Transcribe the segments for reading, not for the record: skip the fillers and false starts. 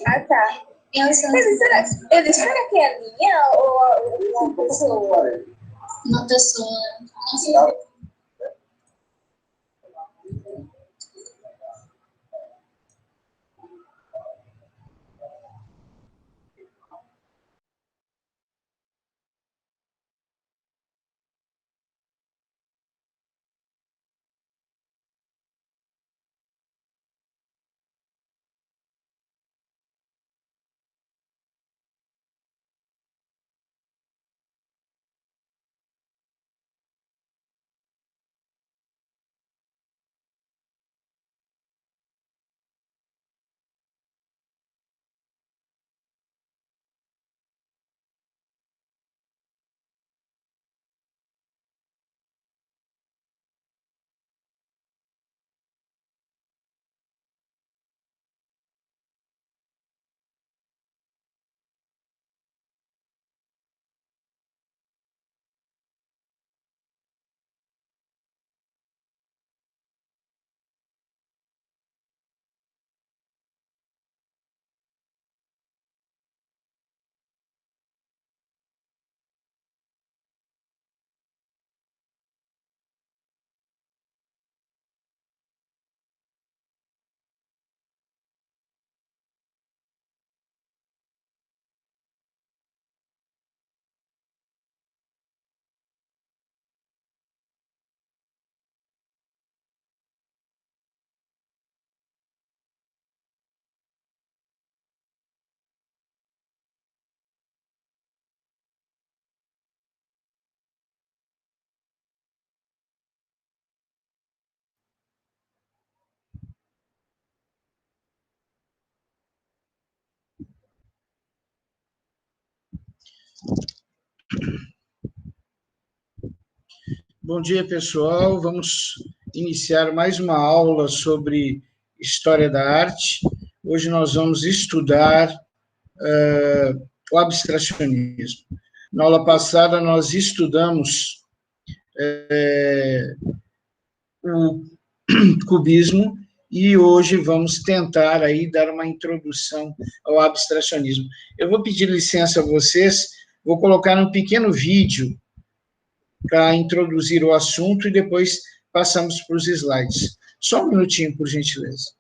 Ah, tá. Mas será que é a minha ou uma pessoa? Uma pessoa. Bom dia, pessoal. Vamos iniciar mais uma aula sobre História da Arte. Hoje nós vamos estudar o abstracionismo. Na aula passada, nós estudamos o cubismo e hoje vamos tentar aí dar uma introdução ao abstracionismo. Eu vou pedir licença a vocês, vou colocar um pequeno vídeo para introduzir o assunto e depois passamos para os slides. Só um minutinho, por gentileza.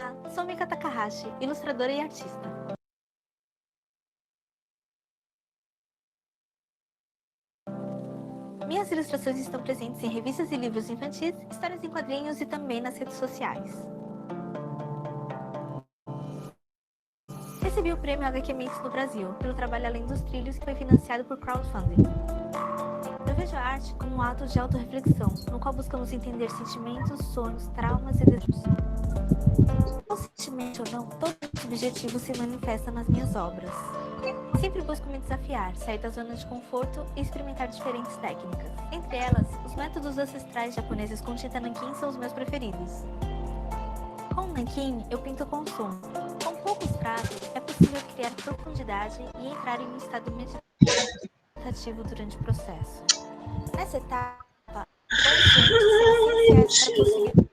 Olá, sou Mika Takahashi, ilustradora e artista. Minhas ilustrações estão presentes em revistas e livros infantis, histórias em quadrinhos e também nas redes sociais. Recebi o prêmio HQ Mix no Brasil, pelo trabalho Além dos Trilhos, que foi financiado por crowdfunding. Eu vejo a arte como um ato de autorreflexão, no qual buscamos entender sentimentos, sonhos, traumas e desejos. Conscientemente ou não, todo esse objetivo se manifesta nas minhas obras. Sempre busco me desafiar, sair da zona de conforto e experimentar diferentes técnicas. Entre elas, os métodos ancestrais japoneses com tinta nanquim são os meus preferidos. Com o nanquim, eu pinto com som. Com poucos traços, é possível criar profundidade e entrar em um estado meditativo durante o processo. Nessa etapa, conscientes são essenciais para conseguir.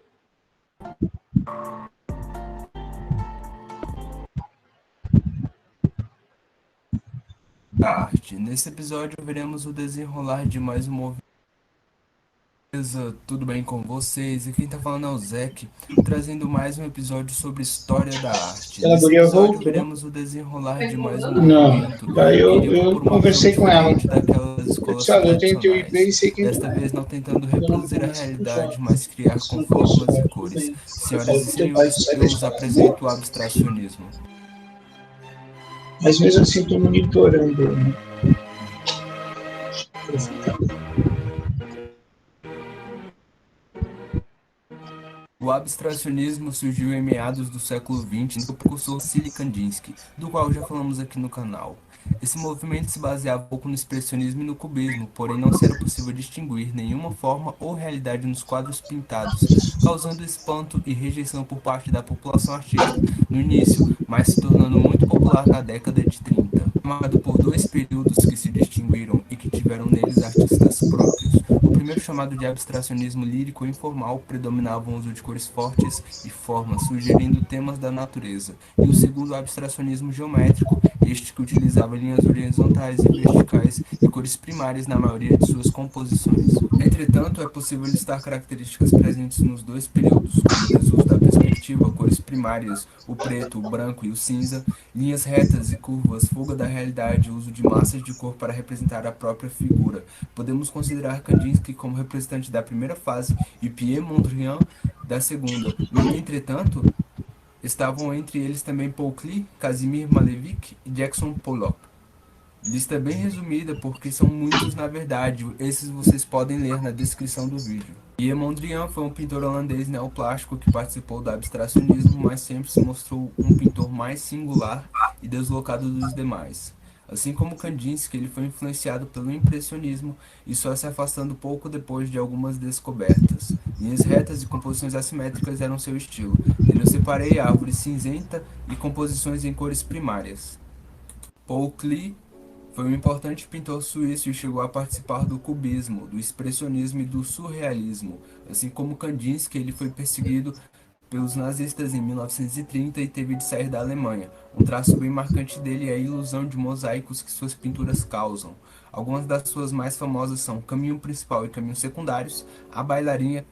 Arte. Nesse episódio veremos o desenrolar de mais um movimento. Tudo bem com vocês? E quem tá falando é o Zek, trazendo mais um episódio sobre história da arte. Ela Nesse guria episódio voltou? veremos o desenrolar de mais um Não, movimento. daí eu por uma conversei visão com ela. diferente daquelas Eu escolas disse, olha, eu tento ir ver e tradicionais. sei quem tu Desta é. vez não tentando Eu não reproduzir a conheço. realidade, mas criar Você com não conhece formas e história, cores. tudo bem. Eu Senhoras falo e que teu pai senhores, sai da eu vos escola. apresento o abstracionismo. Mas mesmo assim, estou monitorando. Né? O abstracionismo surgiu em meados do século XX no precursor Wassily Kandinsky, do qual já falamos aqui no canal. Esse movimento se baseava um pouco no expressionismo e no cubismo, porém não era possível distinguir nenhuma forma ou realidade nos quadros pintados, causando espanto e rejeição por parte da população artística no início, mas se tornando muito popular na década de 30. Formado por dois períodos que se distinguiram e que tiveram neles artistas próprios. O primeiro, chamado de abstracionismo lírico informal, predominava o uso de cores fortes e formas, sugerindo temas da natureza, e o segundo, o abstracionismo geométrico, este que utilizava linhas horizontais e verticais e cores primárias na maioria de suas composições. Entretanto, é possível listar características presentes nos dois períodos, como o desuso da perspectiva, cores primárias, o preto, o branco e o cinza, linhas retas e curvas, fuga da realidade, uso de massas de cor para representar a própria figura. Podemos considerar Kandinsky como representante da primeira fase e Pierre Mondrian da segunda. No entretanto, estavam entre eles também Paul Klee, Kazimir Malevich e Jackson Pollock. Lista bem resumida, porque são muitos na verdade, esses vocês podem ler na descrição do vídeo. Pierre Mondrian foi um pintor holandês neoplástico que participou do abstracionismo, mas sempre se mostrou um pintor mais singular e deslocado dos demais. Assim como Kandinsky, ele foi influenciado pelo impressionismo e só se afastando pouco depois de algumas descobertas. Linhas retas e composições assimétricas eram seu estilo. Nele eu separei a árvore cinzenta e composições em cores primárias. Paul Klee foi um importante pintor suíço e chegou a participar do cubismo, do expressionismo e do surrealismo. Assim como Kandinsky, ele foi perseguido pelos nazistas em 1930 e teve de sair da Alemanha. Um traço bem marcante dele é a ilusão de mosaicos que suas pinturas causam. Algumas das suas mais famosas são Caminho Principal e Caminhos Secundários, A Bailarina,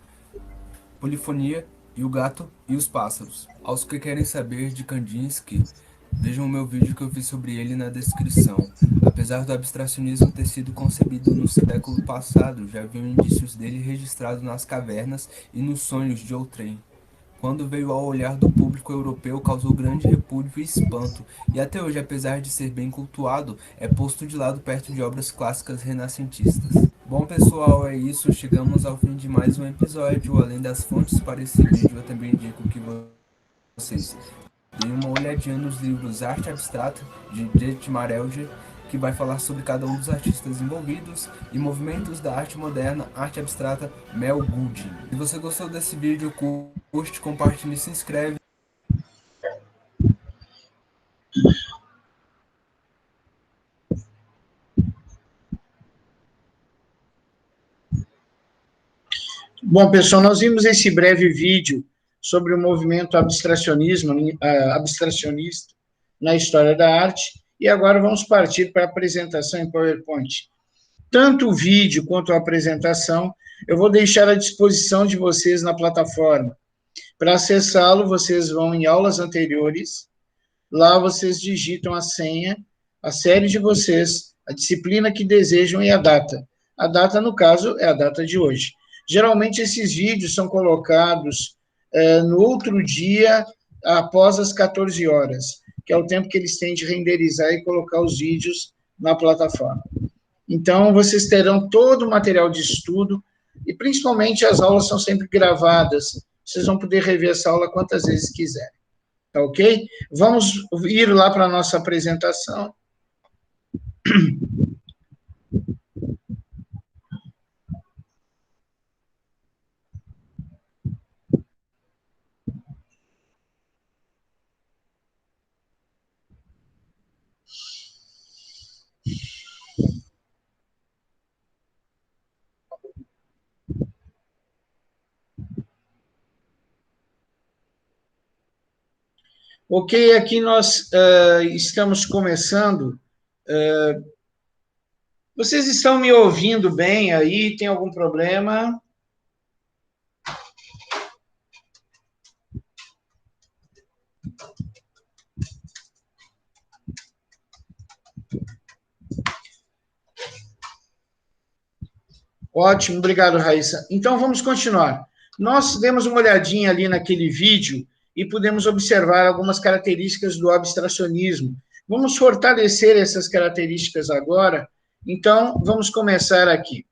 Polifonia e O Gato e os Pássaros. Aos que querem saber de Kandinsky, vejam o meu vídeo que eu fiz sobre ele na descrição. Apesar do abstracionismo ter sido concebido no século passado, já haviam indícios dele registrados nas cavernas e nos sonhos de outrem. Quando veio ao olhar do público europeu, causou grande repúdio e espanto, e até hoje, apesar de ser bem cultuado, é posto de lado perto de obras clássicas renascentistas. Bom pessoal, é isso, chegamos ao fim de mais um episódio. Além das fontes para esse vídeo, eu também indico que vocês deem uma olhadinha nos livros Arte Abstrata, de Dietmar Elger, que vai falar sobre cada um dos artistas envolvidos, e Movimentos da Arte Moderna, Arte Abstrata, Mel Goulding. Se você gostou desse vídeo, curte, compartilhe e se inscreve. Bom, pessoal, nós vimos esse breve vídeo sobre o movimento abstracionista na história da arte, e agora vamos partir para a apresentação em PowerPoint. Tanto o vídeo quanto a apresentação eu vou deixar à disposição de vocês na plataforma, Para acessá-lo, vocês vão em aulas anteriores, lá vocês digitam a senha, a série de vocês, a disciplina que desejam e a data. A data, no caso, é a data de hoje. Geralmente, esses vídeos são colocados no outro dia, após as 14 horas, que é o tempo que eles têm de renderizar e colocar os vídeos na plataforma. Então, vocês terão todo o material de estudo, e principalmente as aulas são sempre gravadas. Vocês vão poder rever essa aula quantas vezes quiserem. Tá ok? Vamos ir lá para a nossa apresentação. Ok, aqui nós estamos começando. Vocês estão me ouvindo bem aí? Tem algum problema? Ótimo, obrigado, Raíssa. Então, vamos continuar. Nós demos uma olhadinha ali naquele vídeo e pudemos observar algumas características do abstracionismo. Vamos fortalecer essas características agora. Então, vamos começar aqui.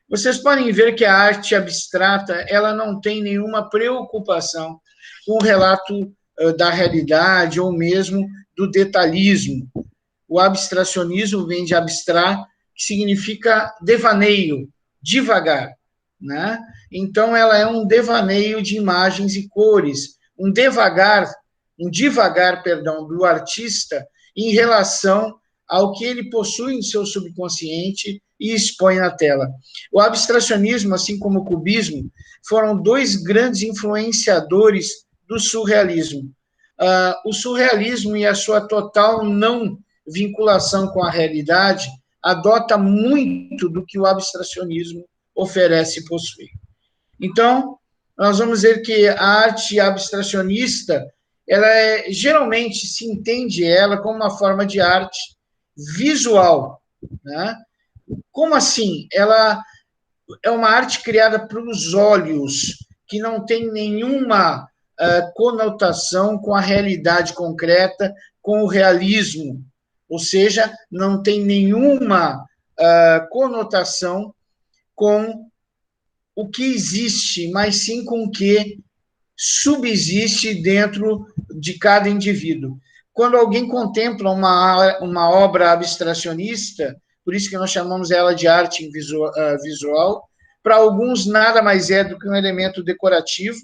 Vocês podem ver que a arte abstrata, ela não tem nenhuma preocupação com o relato da realidade ou mesmo do detalhismo. O abstracionismo vem de abstrar, que significa devaneio, devagar, né? Então, ela é um devaneio de imagens e cores, um devagar, do artista em relação ao que ele possui em seu subconsciente e expõe na tela. O abstracionismo, assim como o cubismo, foram dois grandes influenciadores do surrealismo. O surrealismo e a sua total não vinculação com a realidade adota muito do que o abstracionismo oferece e possui. Então, nós vamos ver que a arte abstracionista, geralmente se entende ela como uma forma de arte visual, né? Como assim? Ela é uma arte criada pelos olhos, que não tem nenhuma conotação com a realidade concreta, com o realismo, ou seja, não tem nenhuma conotação com o que existe, mas sim com o que subsiste dentro de cada indivíduo. Quando alguém contempla uma obra abstracionista, por isso que nós chamamos ela de arte visual, para alguns nada mais é do que um elemento decorativo,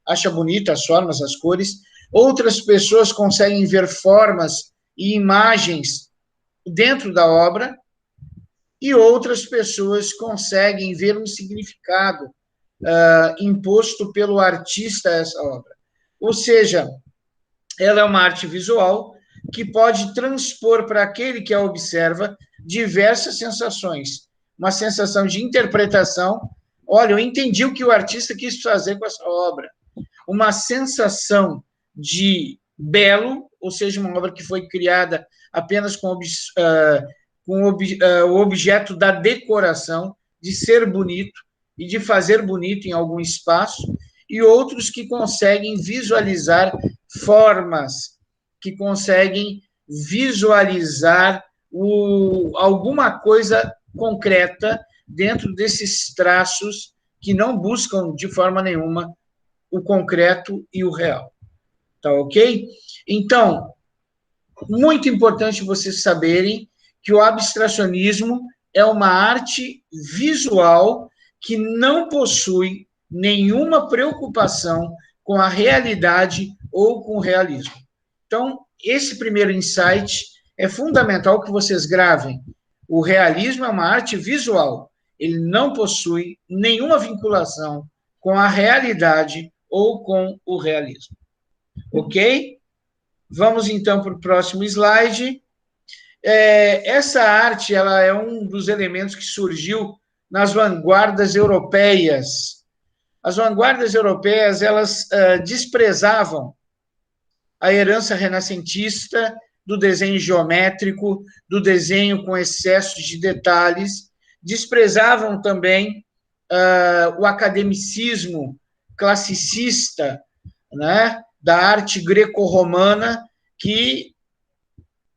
acha bonita as formas, as cores. Outras pessoas conseguem ver formas e imagens dentro da obra, e outras pessoas conseguem ver um significado imposto pelo artista a essa obra. Ou seja, ela é uma arte visual que pode transpor para aquele que a observa diversas sensações. Uma sensação de interpretação. Olha, eu entendi o que o artista quis fazer com essa obra. Uma sensação de belo, ou seja, uma obra que foi criada apenas com o objeto da decoração, de ser bonito e de fazer bonito em algum espaço, e outros que conseguem visualizar formas, que conseguem visualizar alguma coisa concreta dentro desses traços que não buscam de forma nenhuma o concreto e o real. Tá ok? Então, muito importante vocês saberem que o abstracionismo é uma arte visual que não possui nenhuma preocupação com a realidade ou com o realismo. Então, esse primeiro insight é fundamental que vocês gravem. O realismo é uma arte visual. Ele não possui nenhuma vinculação com a realidade ou com o realismo. Ok? Vamos, então, para o próximo slide. Essa arte ela é um dos elementos que surgiu nas vanguardas europeias. As vanguardas europeias, elas desprezavam a herança renascentista do desenho geométrico, do desenho com excesso de detalhes, desprezavam também o academicismo classicista, né, da arte greco-romana, que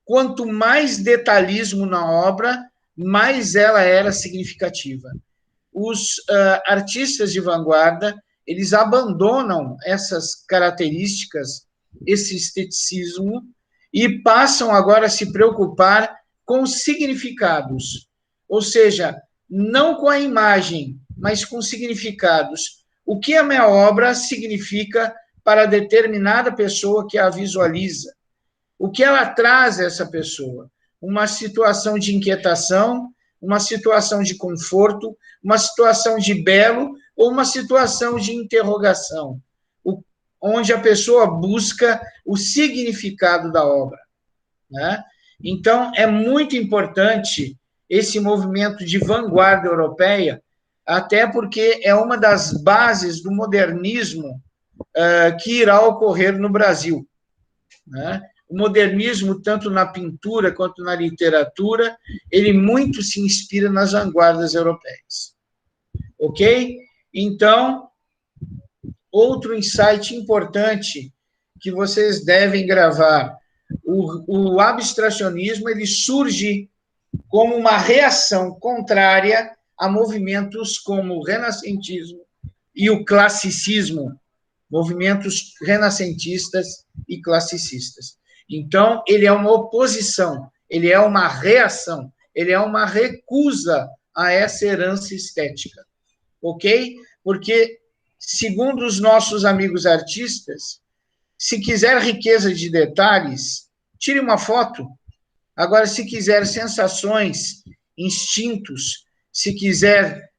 quanto mais detalhismo na obra, mais ela era significativa. Os artistas de vanguarda, eles abandonam essas características, esse esteticismo, e passam agora a se preocupar com significados, ou seja, não com a imagem, mas com significados. O que a minha obra significa para determinada pessoa que a visualiza? O que ela traz a essa pessoa? Uma situação de inquietação, uma situação de conforto, uma situação de belo ou uma situação de interrogação, onde a pessoa busca o significado da obra, né? Então, é muito importante esse movimento de vanguarda europeia, até porque é uma das bases do modernismo que irá ocorrer no Brasil, né? O modernismo, tanto na pintura quanto na literatura, ele muito se inspira nas vanguardas europeias. Ok? Então, outro insight importante que vocês devem gravar, o abstracionismo, ele surge como uma reação contrária a movimentos como o renascentismo e o classicismo, movimentos renascentistas e classicistas. Então, ele é uma oposição, ele é uma reação, ele é uma recusa a essa herança estética, ok? Porque, segundo os nossos amigos artistas, se quiser riqueza de detalhes, tire uma foto. Agora, se quiser sensações, instintos, se quiser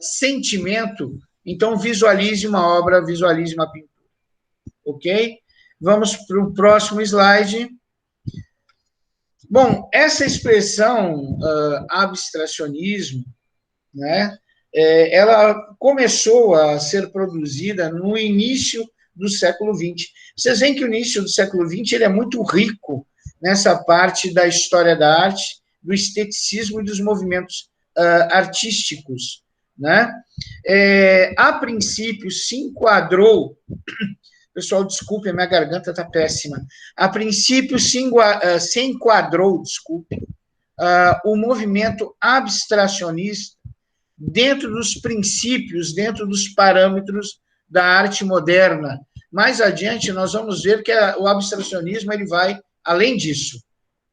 sentimento, então visualize uma obra, visualize uma pintura. Ok? Vamos para o próximo slide. Bom, essa expressão abstracionismo, né, ela começou a ser produzida no início do século XX. Vocês veem que o início do século XX ele é muito rico nessa parte da história da arte, do esteticismo e dos movimentos artísticos, né? A princípio, se enquadrou... Pessoal, desculpe, a minha garganta está péssima. A princípio, se enquadrou, desculpe, o movimento abstracionista dentro dos princípios, dentro dos parâmetros da arte moderna. Mais adiante, nós vamos ver que o abstracionismo ele vai além disso,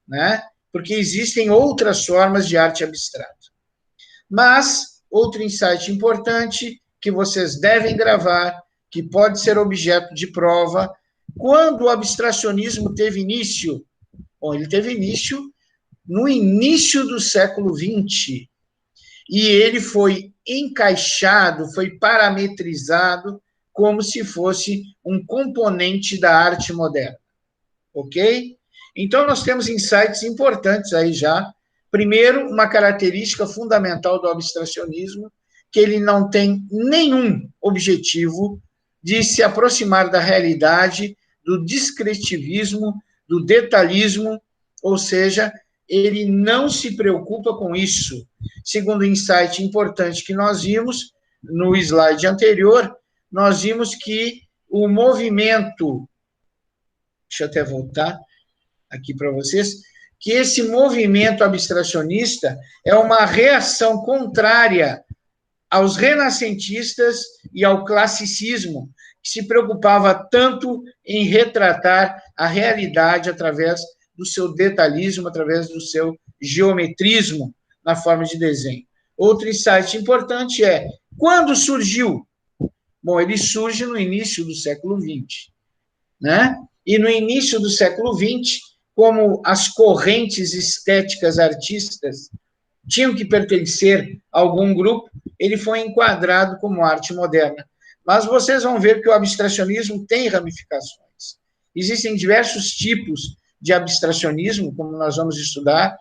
né? Porque existem outras formas de arte abstrata. Mas, outro insight importante que vocês devem gravar, que pode ser objeto de prova, quando o abstracionismo teve início? Bom, ele teve início no início do século XX, e ele foi encaixado, foi parametrizado como se fosse um componente da arte moderna, ok? Então, nós temos insights importantes aí já. Primeiro, uma característica fundamental do abstracionismo, que ele não tem nenhum objetivo de se aproximar da realidade, do descritivismo, do detalhismo, ou seja, ele não se preocupa com isso. Segundo insight importante que nós vimos no slide anterior, nós vimos que o movimento, deixa eu até voltar aqui para vocês, que esse movimento abstracionista é uma reação contrária aos renascentistas e ao classicismo, que se preocupava tanto em retratar a realidade através do seu detalhismo, através do seu geometrismo na forma de desenho. Outro insight importante é, quando surgiu? Bom, ele surge no início do século XX, né? E no início do século XX, como as correntes estéticas artistas tinham que pertencer a algum grupo, ele foi enquadrado como arte moderna. Mas vocês vão ver que o abstracionismo tem ramificações. Existem diversos tipos de abstracionismo, como nós vamos estudar,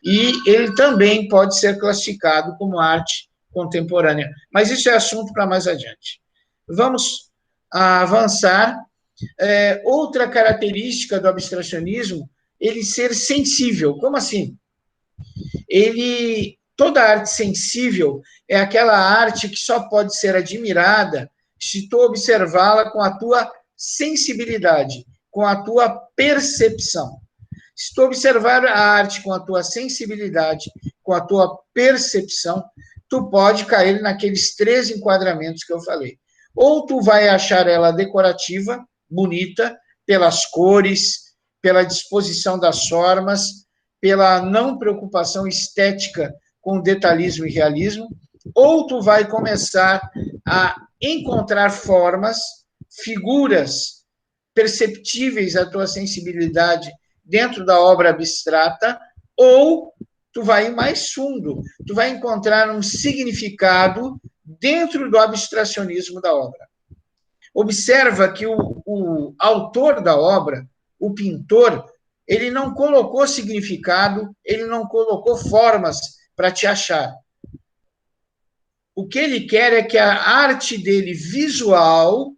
e ele também pode ser classificado como arte contemporânea. Mas isso é assunto para mais adiante. vamos avançar. Outra característica do abstracionismo, ele ser sensível. Como assim? Toda arte sensível é aquela arte que só pode ser admirada se tu observá-la com a tua sensibilidade, com a tua percepção. Se tu observar a arte com a tua sensibilidade, com a tua percepção, tu pode cair naqueles 3 enquadramentos que eu falei. Ou tu vai achar ela decorativa, bonita, pelas cores, pela disposição das formas, pela não preocupação estética com detalhismo e realismo, ou tu vai começar a encontrar formas, figuras perceptíveis à tua sensibilidade dentro da obra abstrata, ou tu vai ir mais fundo, tu vai encontrar um significado dentro do abstracionismo da obra. Observa que o autor da obra, o pintor, ele não colocou significado, ele não colocou formas para te achar. O que ele quer é que a arte dele visual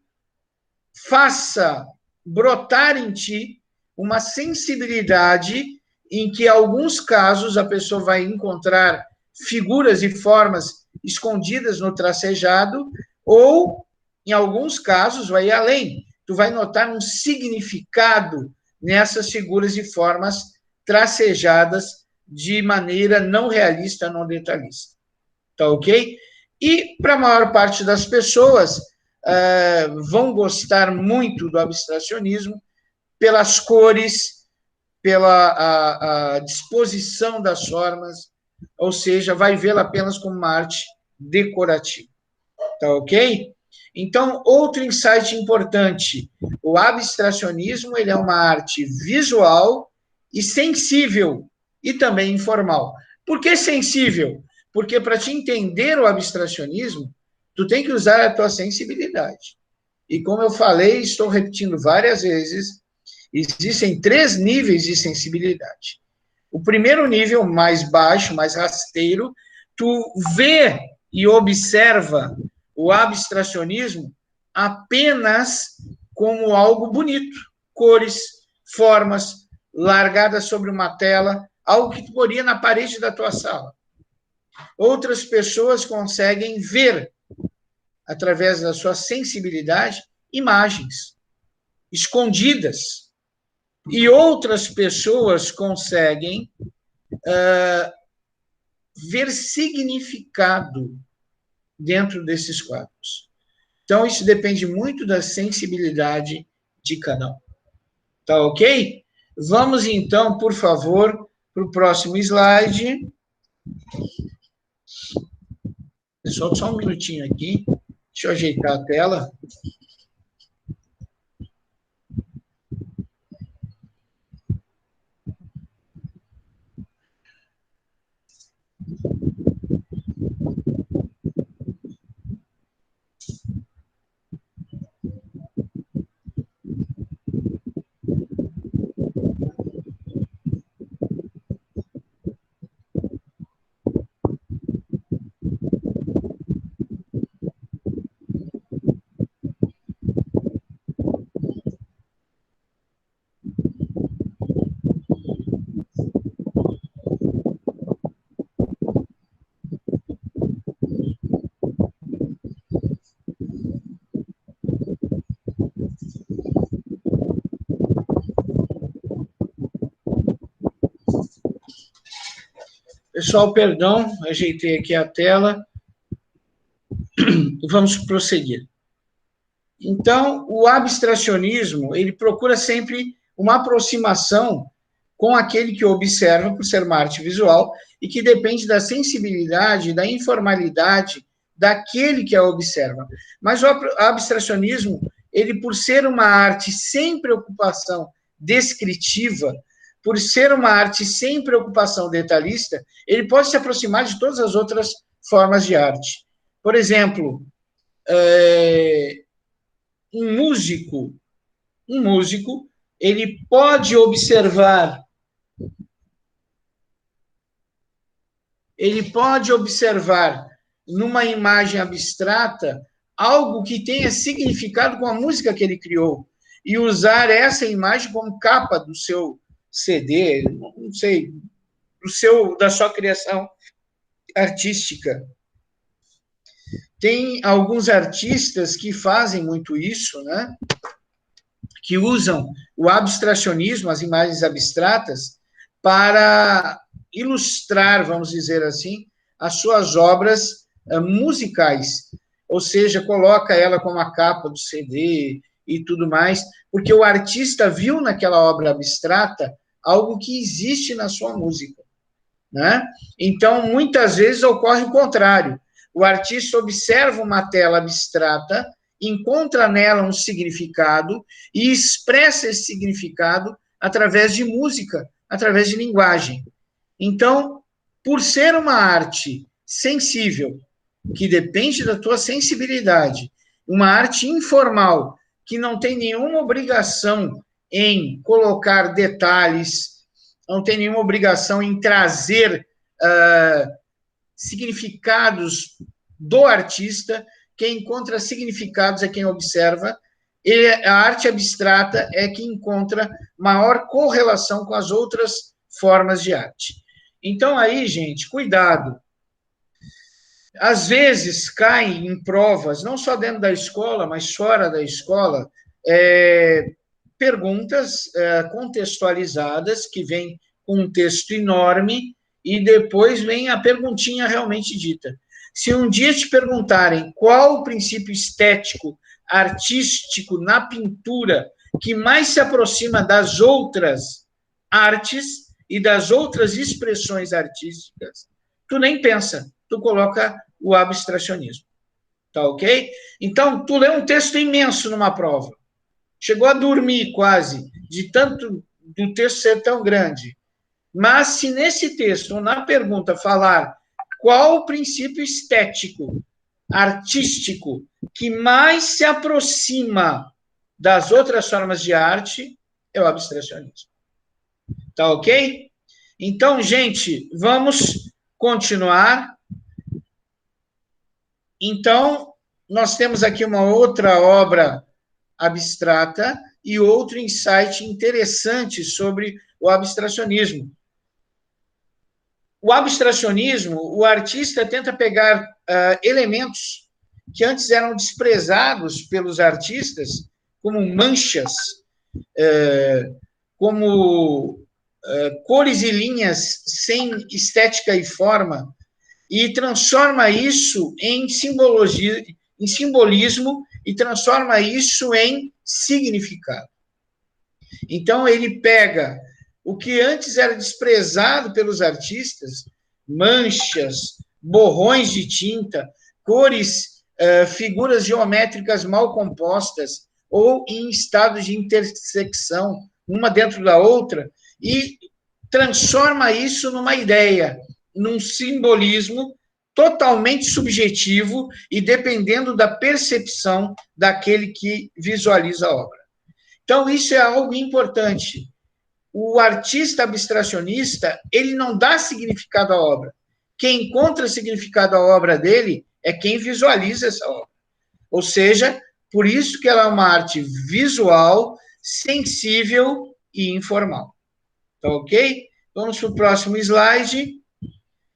faça brotar em ti uma sensibilidade em que, em alguns casos, a pessoa vai encontrar figuras e formas escondidas no tracejado, ou, em alguns casos, vai ir além. Tu vai notar um significado nessas figuras e formas tracejadas de maneira não realista, não detalhista. Tá ok? E, para a maior parte das pessoas, vão gostar muito do abstracionismo pelas cores, pela a disposição das formas, ou seja, vai vê-la apenas como uma arte decorativa. Tá ok? Então, outro insight importante, o abstracionismo, ele é uma arte visual e sensível, e também informal. Por que sensível? Porque para te entender o abstracionismo, tu tem que usar a tua sensibilidade. E como eu falei, estou repetindo várias vezes, existem 3 níveis de sensibilidade. O primeiro nível, mais baixo, mais rasteiro, tu vê e observa o abstracionismo apenas como algo bonito, cores, formas, largadas sobre uma tela, algo que tu poria na parede da tua sala. Outras pessoas conseguem ver, através da sua sensibilidade, imagens escondidas. E outras pessoas conseguem ver significado dentro desses quadros. Então, isso depende muito da sensibilidade de cada um. Tá ok? Vamos, então, por favor, para o próximo slide. Pessoal, só um minutinho aqui. Deixa eu ajeitar a tela. Pessoal, perdão, ajeitei aqui a tela. Vamos prosseguir. Então, o abstracionismo, ele procura sempre uma aproximação com aquele que observa, por ser uma arte visual, e que depende da sensibilidade, da informalidade daquele que a observa. Mas o abstracionismo, ele, por ser uma arte sem preocupação descritiva, por ser uma arte sem preocupação detalhista, ele pode se aproximar de todas as outras formas de arte. Por exemplo, um músico, ele pode observar numa imagem abstrata algo que tenha significado com a música que ele criou, e usar essa imagem como capa do seu CD, não sei, da sua criação artística. Tem alguns artistas que fazem muito isso, né? Que usam o abstracionismo, as imagens abstratas, para ilustrar, vamos dizer assim, as suas obras musicais. Ou seja, coloca ela como a capa do CD e tudo mais, porque o artista viu naquela obra abstrata algo que existe na sua música, né? Então, muitas vezes ocorre o contrário. O artista observa uma tela abstrata, encontra nela um significado e expressa esse significado através de música, através de linguagem. Então, por ser uma arte sensível, que depende da tua sensibilidade, uma arte informal, que não tem nenhuma obrigação em colocar detalhes, não tem nenhuma obrigação em trazer significados do artista. Quem encontra significados é quem observa, e a arte abstrata é que encontra maior correlação com as outras formas de arte. Então, aí, gente, cuidado. Às vezes, caem em provas, não só dentro da escola, mas fora da escola, perguntas contextualizadas, que vêm com um texto enorme, e depois vem a perguntinha realmente dita. Se um dia te perguntarem qual o princípio estético, artístico na pintura que mais se aproxima das outras artes e das outras expressões artísticas, tu nem pensa, tu coloca o abstracionismo. Tá ok? Então, tu lê um texto imenso numa prova, chegou a dormir quase, de tanto do texto ser tão grande. Mas se nesse texto, ou na pergunta, falar qual o princípio estético, artístico, que mais se aproxima das outras formas de arte, é o abstracionismo. Tá ok? Então, gente, vamos continuar. Então, nós temos aqui uma outra obra abstrata e outro insight interessante sobre o abstracionismo. O abstracionismo, o artista tenta pegar elementos que antes eram desprezados pelos artistas, como manchas, como cores e linhas sem estética e forma, e transforma isso em simbologia, em simbolismo, e transforma isso em significado. Então, ele pega o que antes era desprezado pelos artistas, manchas, borrões de tinta, cores, figuras geométricas mal compostas, ou em estado de intersecção, uma dentro da outra, e transforma isso numa ideia, num simbolismo totalmente subjetivo e dependendo da percepção daquele que visualiza a obra. Então, isso é algo importante. O artista abstracionista, ele não dá significado à obra. Quem encontra significado à obra dele é quem visualiza essa obra. Ou seja, por isso que ela é uma arte visual, sensível e informal. Tá ok? Vamos para o próximo slide.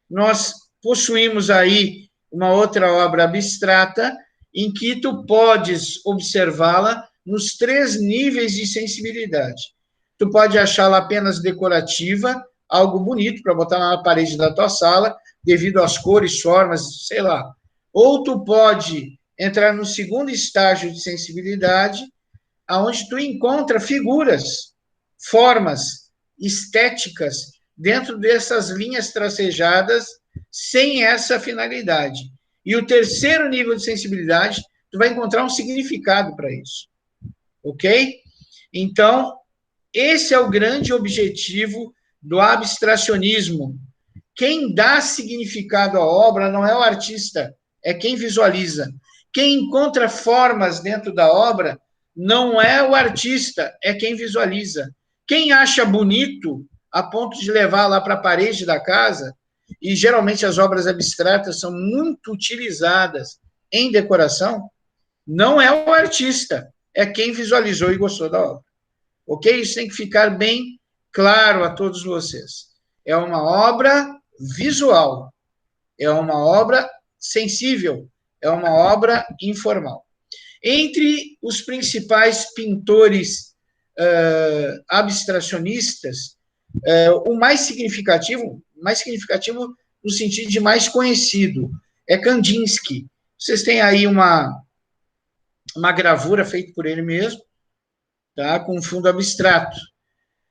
Nós possuímos aí uma outra obra abstrata em que tu podes observá-la nos 3 níveis de sensibilidade. Tu pode achá-la apenas decorativa, algo bonito para botar na parede da tua sala, devido às cores, formas, sei lá. Ou tu pode entrar no segundo estágio de sensibilidade, aonde tu encontra figuras, formas, estéticas, dentro dessas linhas tracejadas, sem essa finalidade. E o terceiro nível de sensibilidade, tu vai encontrar um significado para isso. Ok? Então, esse é o grande objetivo do abstracionismo. Quem dá significado à obra não é o artista, é quem visualiza. Quem encontra formas dentro da obra não é o artista, é quem visualiza. Quem acha bonito, a ponto de levar lá para a parede da casa, e geralmente as obras abstratas são muito utilizadas em decoração, Não é o artista, é quem visualizou e gostou da obra. Ok? Isso tem que ficar bem claro a todos vocês. É uma obra visual, é uma obra sensível, é uma obra informal. Entre os principais pintores abstracionistas, o mais significativo no sentido de mais conhecido, é Kandinsky. Vocês têm aí uma gravura feita por ele mesmo, tá? Com fundo abstrato.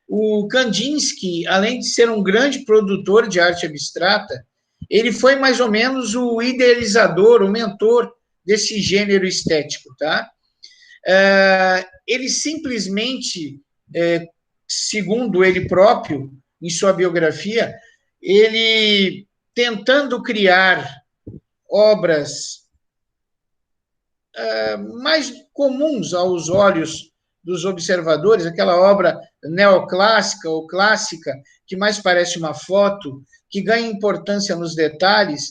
O Kandinsky, além de ser um grande produtor de arte abstrata, ele foi mais ou menos o idealizador, o mentor desse gênero estético, tá? Ele simplesmente, segundo ele próprio, em sua biografia, ele tentando criar obras mais comuns aos olhos dos observadores, aquela obra neoclássica ou clássica, que mais parece uma foto, que ganha importância nos detalhes,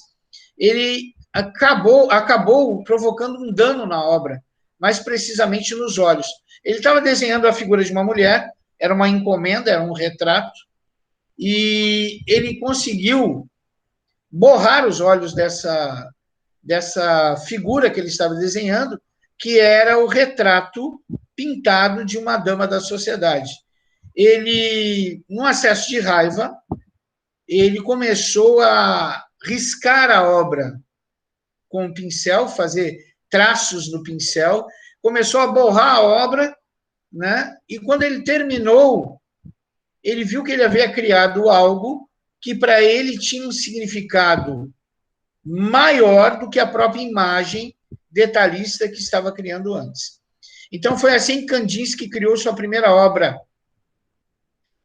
ele acabou provocando um dano na obra, mais precisamente nos olhos. Ele estava desenhando a figura de uma mulher, era uma encomenda, era um retrato, e ele conseguiu borrar os olhos dessa figura que ele estava desenhando, que era o retrato pintado de uma dama da sociedade. Ele, num acesso de raiva, ele começou a riscar a obra com o pincel, fazer traços no pincel, começou a borrar a obra, né? E quando ele terminou, ele viu que ele havia criado algo que para ele tinha um significado maior do que a própria imagem detalhista que estava criando antes. Então, foi assim que Kandinsky criou sua primeira obra.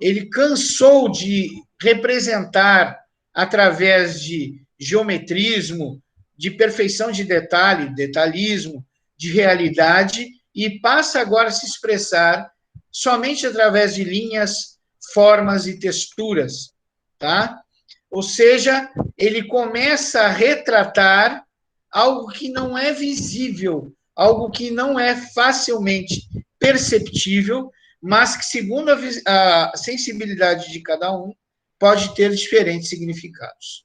Ele cansou de representar através de geometrismo, de perfeição de detalhe, detalhismo, de realidade, e passa agora a se expressar somente através de linhas, formas e texturas, tá? Ou seja, ele começa a retratar algo que não é visível, algo que não é facilmente perceptível, mas que, segundo a sensibilidade de cada um, pode ter diferentes significados.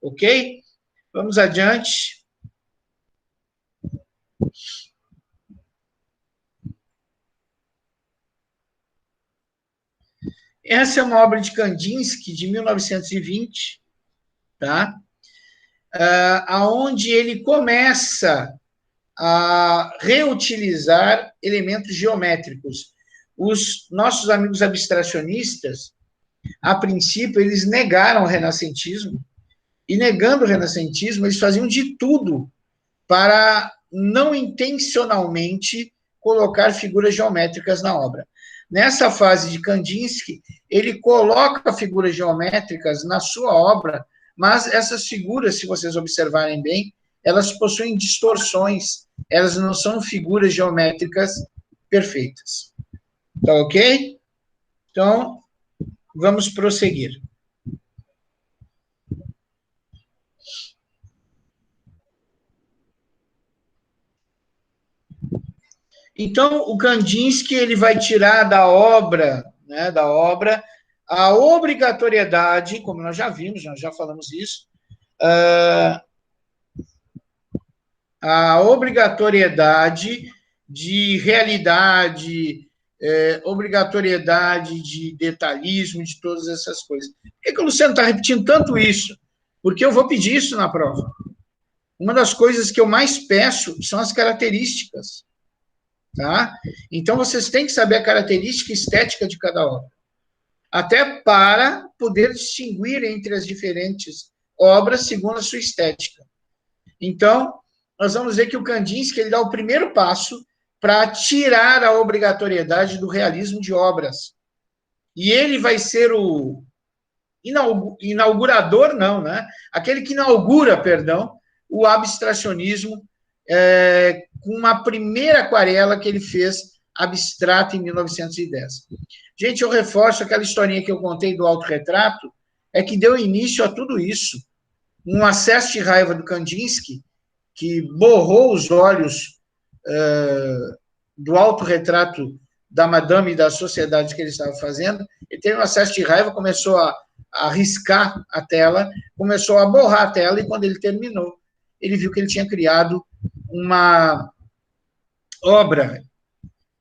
Ok? Vamos adiante. Essa é uma obra de Kandinsky, de 1920, tá? Onde ele começa a reutilizar elementos geométricos. Os nossos amigos abstracionistas, a princípio, eles negaram o renascentismo, e negando o renascentismo, eles faziam de tudo para não intencionalmente colocar figuras geométricas na obra. Nessa fase de Kandinsky, ele coloca figuras geométricas na sua obra, mas essas figuras, se vocês observarem bem, elas possuem distorções, elas não são figuras geométricas perfeitas. Tá ok? Então, vamos prosseguir. Então, o Kandinsky ele vai tirar da obra, né, a obrigatoriedade, como nós já vimos, nós já falamos isso, a obrigatoriedade de realidade, obrigatoriedade de detalhismo, de todas essas coisas. Por que o Luciano está repetindo tanto isso? Porque eu vou pedir isso na prova. Uma das coisas que eu mais peço são as características. Tá? Então, vocês têm que saber a característica estética de cada obra, até para poder distinguir entre as diferentes obras segundo a sua estética. Então, nós vamos ver que o Kandinsky ele dá o primeiro passo para tirar a obrigatoriedade do realismo de obras. E ele vai ser o inaugurador, não, né? Aquele que inaugura, perdão, o abstracionismo, com uma primeira aquarela que ele fez abstrata em 1910. Gente, eu reforço aquela historinha que eu contei do autorretrato, é que deu início a tudo isso. Um acesso de raiva do Kandinsky, que borrou os olhos do autorretrato da madame e da sociedade que ele estava fazendo, ele teve um acesso de raiva, começou a riscar a tela, começou a borrar a tela, e quando ele terminou, ele viu que ele tinha criado uma obra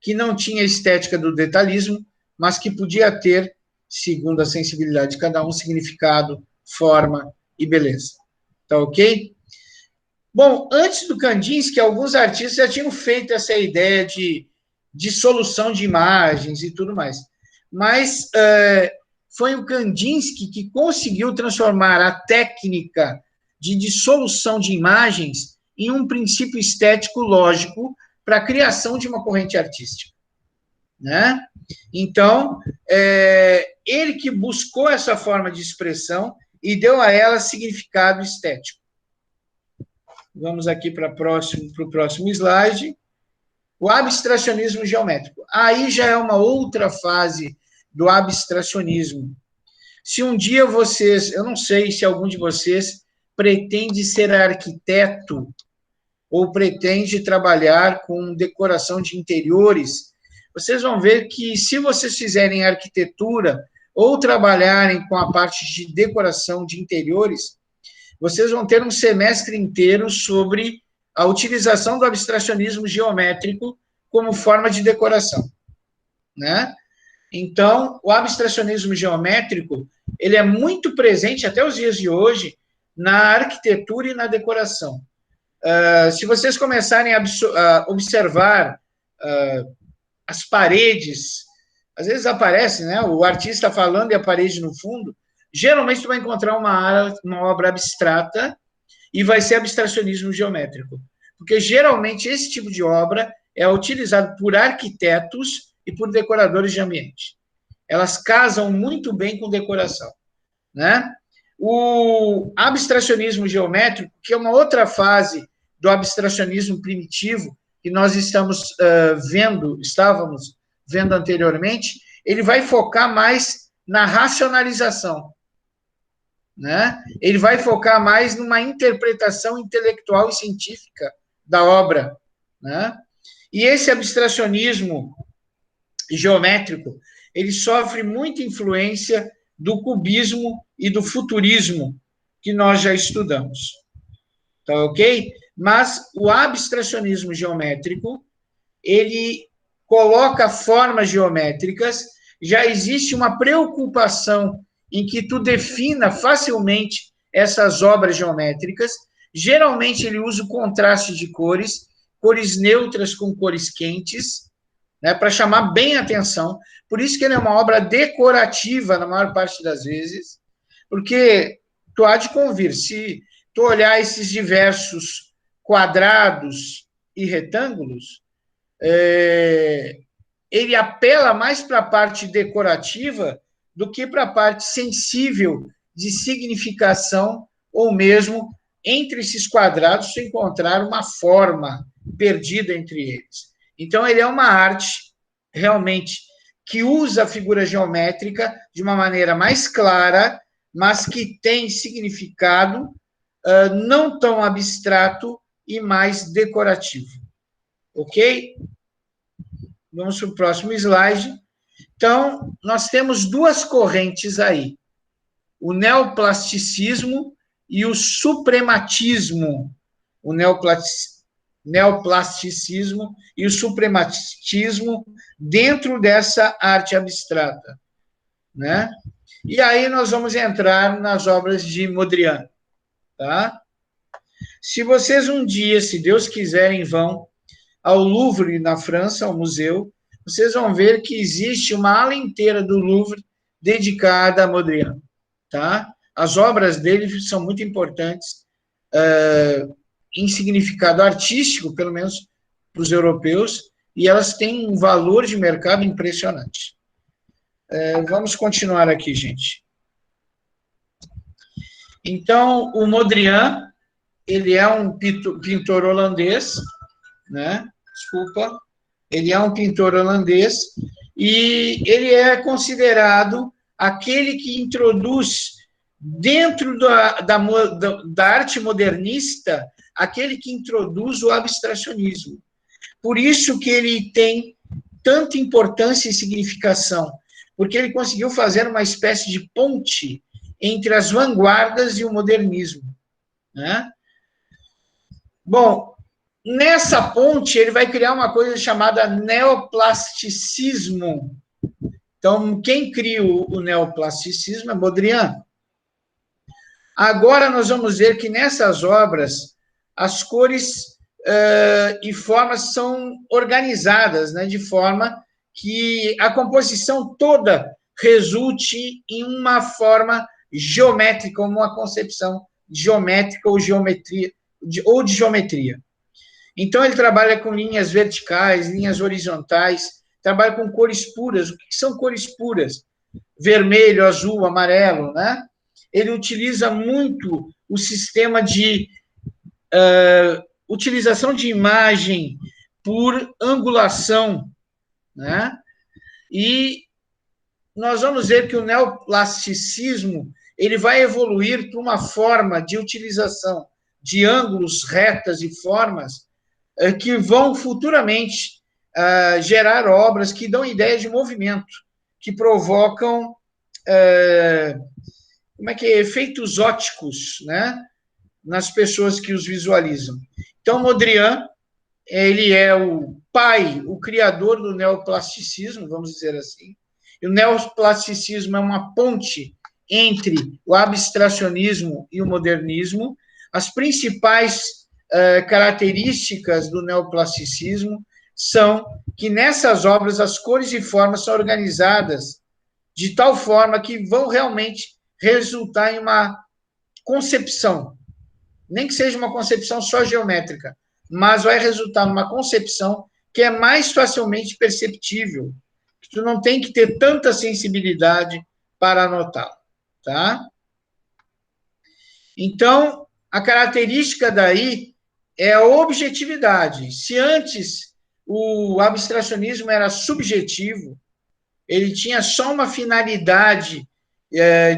que não tinha estética do detalhismo, mas que podia ter, segundo a sensibilidade de cada um, significado, forma e beleza. Tá ok? Bom, antes do Kandinsky, alguns artistas já tinham feito essa ideia de solução de imagens e tudo mais. Mas foi o Kandinsky que conseguiu transformar a técnica de dissolução de imagens em um princípio estético lógico para a criação de uma corrente artística, né? Então, ele que buscou essa forma de expressão e deu a ela significado estético. Vamos aqui para o próximo slide. O abstracionismo geométrico. Aí já é uma outra fase do abstracionismo. Se um dia vocês, eu não sei se algum de vocês pretende ser arquiteto ou pretende trabalhar com decoração de interiores, vocês vão ver que, se vocês fizerem arquitetura ou trabalharem com a parte de decoração de interiores, vocês vão ter um semestre inteiro sobre a utilização do abstracionismo geométrico como forma de decoração, né? Então, o abstracionismo geométrico, ele é muito presente até os dias de hoje na arquitetura e na decoração. Se vocês começarem a observar as paredes, às vezes aparece, né, o artista falando e a parede no fundo, geralmente tu vai encontrar uma obra abstrata e vai ser abstracionismo geométrico. Porque, geralmente, esse tipo de obra é utilizado por arquitetos e por decoradores de ambiente. Elas casam muito bem com decoração, né? O abstracionismo geométrico, que é uma outra fase do abstracionismo primitivo, que nós estávamos vendo anteriormente, ele vai focar mais na racionalização, né? Ele vai focar mais numa interpretação intelectual e científica da obra, né? E esse abstracionismo geométrico, ele sofre muita influência do cubismo e do futurismo, que nós já estudamos. Tá ok? Mas o abstracionismo geométrico, ele coloca formas geométricas, já existe uma preocupação em que tu defina facilmente essas obras geométricas. Geralmente ele usa o contraste de cores neutras com cores quentes, né, para chamar bem a atenção. Por isso que ele é uma obra decorativa, na maior parte das vezes, porque tu há de convir, se tu olhar esses diversos quadrados e retângulos, ele apela mais para a parte decorativa do que para a parte sensível de significação, ou mesmo entre esses quadrados se encontrar uma forma perdida entre eles. Então, ele é uma arte, realmente, que usa a figura geométrica de uma maneira mais clara, mas que tem significado não tão abstrato e mais decorativo. Ok? Vamos para o próximo slide. Então, nós temos duas correntes aí, o neoplasticismo e o suprematismo. O neoplasticismo e o suprematismo dentro dessa arte abstrata, né? E aí nós vamos entrar nas obras de Mondrian, tá? Se vocês um dia, se Deus quiserem, vão ao Louvre, na França, ao museu, vocês vão ver que existe uma ala inteira do Louvre dedicada a Mondrian, tá? As obras dele são muito importantes em significado artístico, pelo menos para os europeus, e elas têm um valor de mercado impressionante. Vamos continuar aqui, gente. Então, o Mondrian, ele é um pintor holandês, né? Desculpa. Ele é um pintor holandês, e ele é considerado aquele que introduz, dentro da arte modernista, aquele que introduz o abstracionismo. Por isso que ele tem tanta importância e significação, porque ele conseguiu fazer uma espécie de ponte entre as vanguardas e o modernismo, né? Bom, nessa ponte ele vai criar uma coisa chamada neoplasticismo. Então, quem cria o neoplasticismo é Baudrillard. Agora nós vamos ver que nessas obras as cores e formas são organizadas, né, de forma que a composição toda resulte em uma forma geométrica, uma concepção geométrica ou de geometria. Então, ele trabalha com linhas verticais, linhas horizontais, trabalha com cores puras. O que são cores puras? Vermelho, azul, amarelo, né? Ele utiliza muito o sistema de utilização de imagem por angulação, né? E nós vamos ver que o neoplasticismo ele vai evoluir para uma forma de utilização de ângulos, retas e formas que vão futuramente gerar obras que dão ideia de movimento, que provocam efeitos óticos, né, nas pessoas que os visualizam. Então, Baudrillard, ele é o pai, o criador do neoplasticismo, vamos dizer assim. E o neoplasticismo é uma ponte entre o abstracionismo e o modernismo. As principais características do neoplasticismo são que nessas obras as cores e formas são organizadas de tal forma que vão realmente resultar em uma concepção, nem que seja uma concepção só geométrica, mas vai resultar numa concepção que é mais facilmente perceptível, que tu não tem que ter tanta sensibilidade para anotá-la, tá? Então, a característica daí é a objetividade. Se antes o abstracionismo era subjetivo, ele tinha só uma finalidade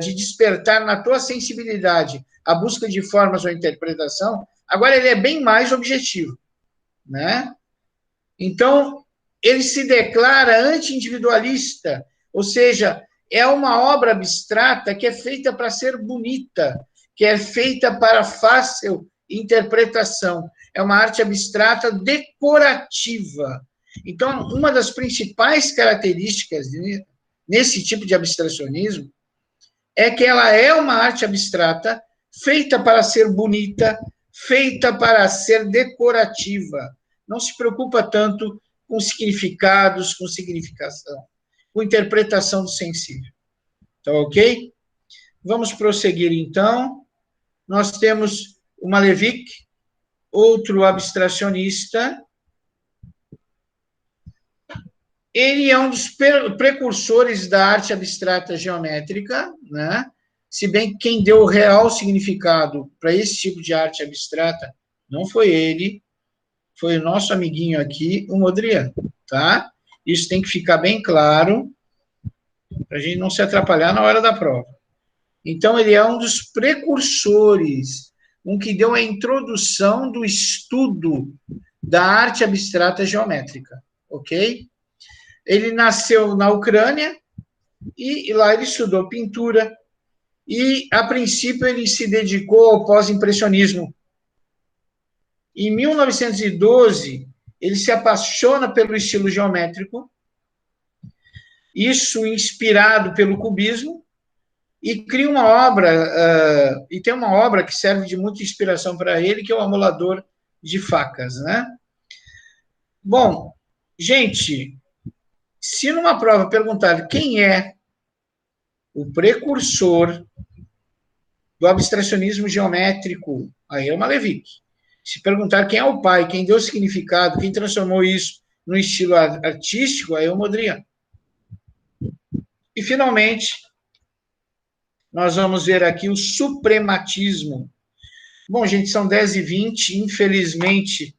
de despertar na tua sensibilidade a busca de formas ou interpretação, agora ele é bem mais objetivo, né? Então, ele se declara anti-individualista, ou seja, é uma obra abstrata que é feita para ser bonita, que é feita para fácil interpretação. É uma arte abstrata decorativa. Então, uma das principais características nesse tipo de abstracionismo é que ela é uma arte abstrata feita para ser bonita, feita para ser decorativa. Não se preocupa tanto com significados, com significação, com interpretação do sensível. Tá ok? Vamos prosseguir, então. Nós temos o Malevich, outro abstracionista. Ele é um dos precursores da arte abstrata geométrica, né? Se bem que quem deu o real significado para esse tipo de arte abstrata não foi ele, foi o nosso amiguinho aqui, o Baudrillard, tá? Isso tem que ficar bem claro, para a gente não se atrapalhar na hora da prova. Então, ele é um dos precursores, um que deu a introdução do estudo da arte abstrata geométrica, ok? Ele nasceu na Ucrânia e lá ele estudou pintura e, a princípio, ele se dedicou ao pós-impressionismo. Em 1912, ele se apaixona pelo estilo geométrico, isso inspirado pelo cubismo, e cria uma obra, e tem uma obra que serve de muita inspiração para ele, que é o Amolador de Facas, né? Bom, gente, se numa prova perguntar quem é o precursor do abstracionismo geométrico, aí é o Malevich. Se perguntar quem é o pai, quem deu significado, quem transformou isso no estilo artístico, aí é o Baudrillard. E, finalmente, nós vamos ver aqui o suprematismo. Bom, gente, são 10h20, infelizmente,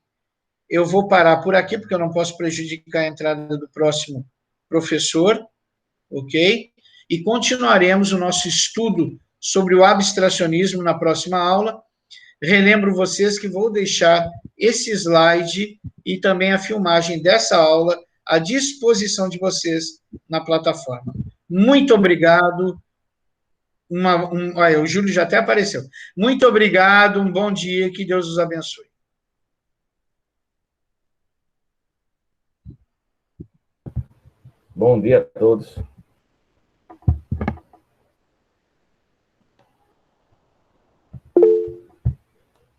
eu vou parar por aqui, porque eu não posso prejudicar a entrada do próximo professor, ok? E continuaremos o nosso estudo sobre o abstracionismo na próxima aula. Relembro vocês que vou deixar esse slide e também a filmagem dessa aula à disposição de vocês na plataforma. Muito obrigado. Olha, o Júlio já até apareceu. Muito obrigado, um bom dia, que Deus os abençoe. Bom dia a todos.